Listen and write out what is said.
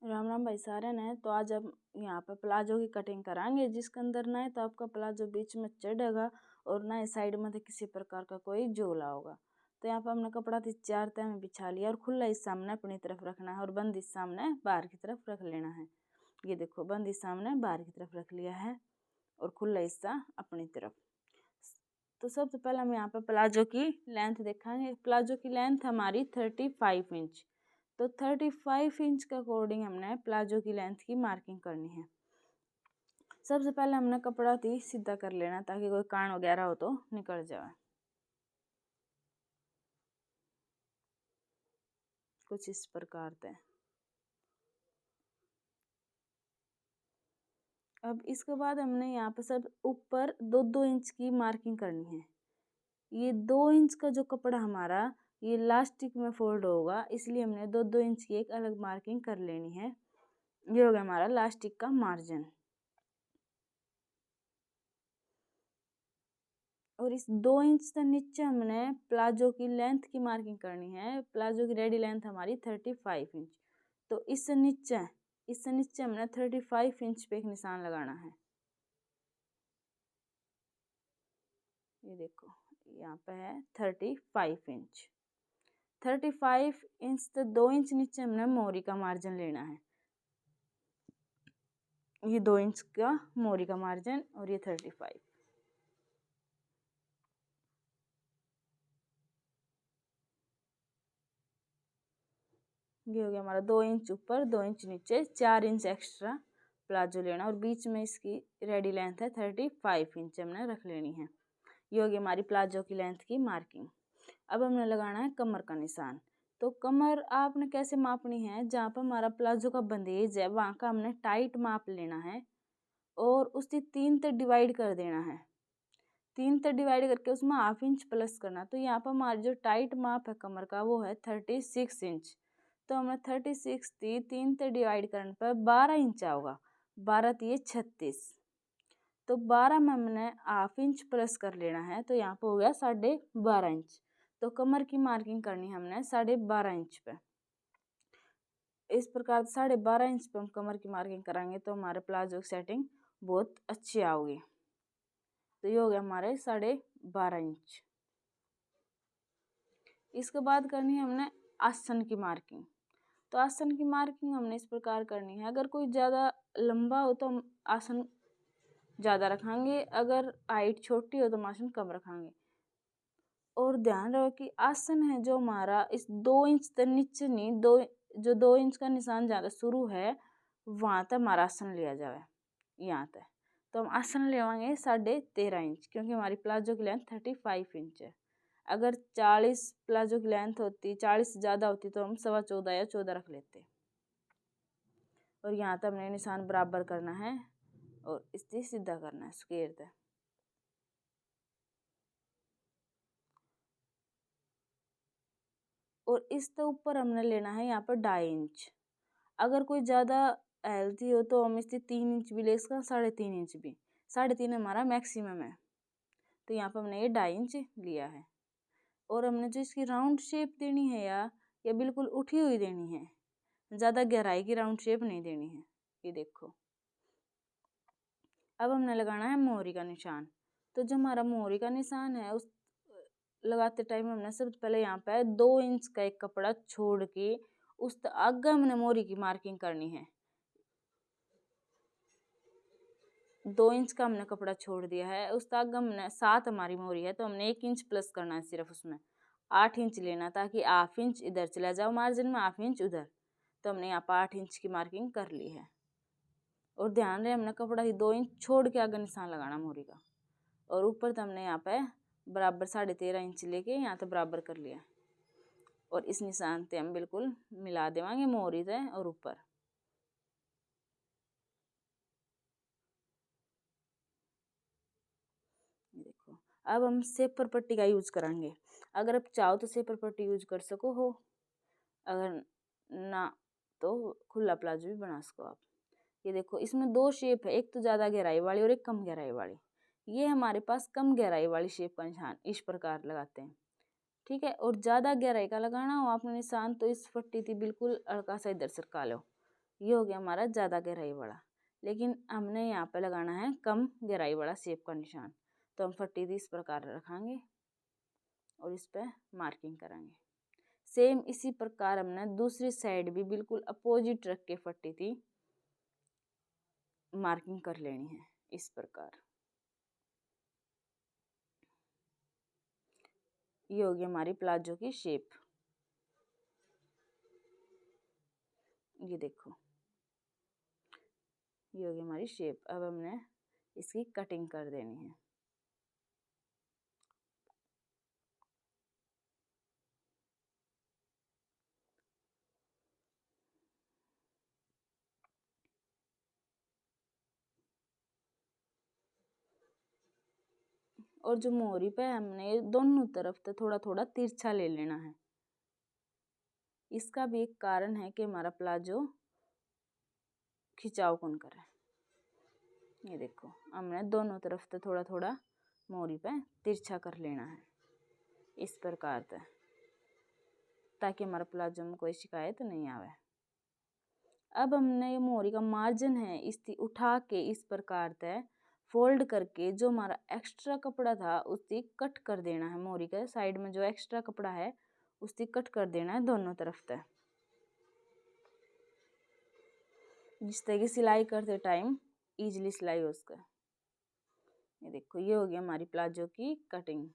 राम राम भाई सारे ने। तो आज हम यहाँ पे प्लाजो की कटिंग कराएंगे, जिसके अंदर ना है तो आपका प्लाजो बीच में चढ़ेगा और ना है साइड में तो किसी प्रकार का कोई झोला होगा। तो यहाँ पे हमने कपड़ा 4 तह में बिछा लिया और खुला हिस्सा हमने अपनी तरफ रखना है और बंद हिस्सा हमने बाहर की तरफ रख लेना है। ये देखो, बंद हिस्सा हमने बाहर की तरफ रख लिया है और खुला हिस्सा अपनी तरफ। तो सबसे पहले हम यहाँ पे प्लाजो की लेंथ देखेंगे। प्लाजो की लेंथ हमारी 35 इंच। तो 35 इंच के अकॉर्डिंग हमने प्लाजो की लेंथ की मार्किंग करनी है। सबसे पहले हमने कपड़ा सीधा कर लेना ताकि कोई कान वगैरह हो तो निकल जाए। कुछ इस प्रकार से। अब इसके बाद हमने यहाँ पे सब ऊपर 2-2 इंच की मार्किंग करनी है। ये 2 इंच का जो कपड़ा हमारा ये लास्टिक में फोल्ड होगा, इसलिए हमने 2-2 इंच की एक अलग मार्किंग कर लेनी है। ये हो गया हमारा लास्टिक का मार्जिन। और इस 2 इंच से नीचे हमने प्लाजो की लेंथ की मार्किंग करनी है। प्लाजो की रेडी लेंथ हमारी 35 इंच। तो इससे नीचे हमने 35 इंच पे एक निशान लगाना है। ये देखो, यहाँ पे है 35 इंच। 35 इंच से 2 इंच नीचे हमने मोरी का मार्जिन लेना है। ये 2 इंच का मोरी का मार्जिन और ये 35। ये हो गया हमारा 2 इंच ऊपर 2 इंच नीचे, 4 इंच एक्स्ट्रा प्लाजो लेना और बीच में इसकी रेडी लेंथ है 35 इंच हमने रख लेनी है। ये होगी हमारी प्लाजो की लेंथ की मार्किंग। अब हमने लगाना है कमर का निशान। तो कमर आपने कैसे मापनी है, जहाँ पर हमारा प्लाजो का बंदेज है वहाँ का हमने टाइट माप लेना है और उसकी 3 तक डिवाइड कर देना है। 3 तक डिवाइड करके उसमें हाफ इंच प्लस करना। तो यहाँ पर हमारा जो टाइट माप है कमर का वो है 36 इंच। तो हमने 36 थी 3 से डिवाइड करने पर 12 इंच आओगा। 12 थी 36। तो 12 में हमने हाफ इंच प्लस कर लेना है, तो यहाँ पे हो गया 12.5 इंच। तो कमर की मार्किंग करनी है हमने 12.5 इंच पे। इस प्रकार 12.5 इंच पे हम कमर की मार्किंग कराएंगे तो हमारे प्लाजो की सेटिंग बहुत अच्छी आओगी। तो ये हो गया हमारे 12.5 इंच। इसके बाद करनी है हमने आसन की मार्किंग। तो आसन की मार्किंग हमने इस प्रकार करनी है। अगर कोई ज़्यादा लंबा हो तो हम आसन ज़्यादा रखेंगे, अगर हाइट छोटी हो तो हम आसन कम रखेंगे। और ध्यान रहो कि आसन है जो हमारा इस 2 इंच से नीचे नहीं, 2 इंच का निशान ज़्यादा शुरू है वहाँ तक हमारा आसन लिया जाए, यहाँ तक। तो हम आसन लेवाएंगे 13.5 इंच, क्योंकि हमारी प्लाजो की लेंथ 35 इंच है। अगर 40 प्लाजो की लेंथ होती, 40 से ज़्यादा होती तो हम 14.25 या 14 रख लेते। और यहाँ तक हमने निशान बराबर करना है और इससे सीधा करना है स्क्वायर तक। और इसके ऊपर हमने लेना है यहाँ पर 2.5 इंच। अगर कोई ज़्यादा हेल्थी हो तो हम इससे 3 इंच भी ले सकते, 3.5 इंच भी। 3.5 हमारा मैक्सिमम है। तो यहाँ पर हमने ये 2.5 इंच लिया है। और हमने जो इसकी राउंड शेप देनी है या बिल्कुल उठी हुई देनी है, ज़्यादा गहराई की राउंड शेप नहीं देनी है। ये देखो, अब हमने लगाना है मोहरी का निशान। तो जो हमारा मोहरी का निशान है उस लगाते टाइम हमने सबसे पहले यहाँ पे 2 इंच का एक कपड़ा छोड़ के उस आगे हमने मोहरी की मार्किंग करनी है। 2 इंच का हमने कपड़ा छोड़ दिया है, उस आगे हमने 7 हमारी मोहरी है तो हमने 1 इंच प्लस करना है सिर्फ उसमें। 8 इंच लेना ताकि हाफ इंच इधर चला जाओ मार्जिन में, हाफ इंच उधर। तो हमने यहाँ पर 8 इंच की मार्किंग कर ली है। और ध्यान रहे हमने कपड़ा ही 2 इंच छोड़ के आगे निशान लगाना मोहरी का। और ऊपर तो हमने यहाँ पे बराबर 13.5 इंच लेके यहाँ तक बराबर कर लिया। और इस निशान से हम बिल्कुल मिला देवांगे मोहरी से और ऊपर। देखो, अब हम सेपर पट्टी का यूज करेंगे। अगर आप चाहो तो सेपर पट्टी यूज कर सको हो, अगर ना तो खुला प्लाजो भी बना सको आप। ये देखो, इसमें 2 शेप है, एक तो ज़्यादा गहराई वाली और एक कम गहराई वाली। ये हमारे पास कम गहराई वाली शेप का निशान इस प्रकार लगाते हैं, ठीक है। और ज़्यादा गहराई का लगाना हो आपने निशान तो इस पट्टी थी बिल्कुल हल्का सा इधर सरका लो, ये हो गया हमारा ज़्यादा गहराई वाला, लेकिन हमने यहाँ पे लगाना है कम गहराई वाला शेप का निशान। तो हम पट्टी इस प्रकार रखेंगे और इस पर मार्किंग करेंगे। सेम इसी प्रकार हमने दूसरी साइड भी बिल्कुल अपोजिट रख के पट्टी थी मार्किंग कर लेनी है इस प्रकार। ये होगी हमारी प्लाजो की शेप। ये देखो, ये होगी हमारी शेप। अब हमने इसकी कटिंग कर देनी है। और जो मोहरी पे हमने दोनों तरफ से थोड़ा थोड़ा तिरछा ले लेना है। इसका भी एक कारण है कि हमारा प्लाजो खिंचाव कौन करे। ये देखो, हमने दोनों तरफ से थोड़ा थोड़ा मोहरी पे तिरछा कर लेना है इस प्रकार से, ताकि हमारा प्लाजो में कोई शिकायत नहीं आवे। अब हमने ये मोहरी का मार्जिन है इसकी उठा के इस प्रकार से फोल्ड करके जो हमारा एक्स्ट्रा कपड़ा था उसकी कट कर देना है। मोहरी के साइड में जो एक्स्ट्रा कपड़ा है उसकी कट कर देना है दोनों तरफ से। जिस तरह की सिलाई करते टाइम इजीली सिलाई हो सके। ये देखो, ये हो गया हमारी प्लाजो की कटिंग।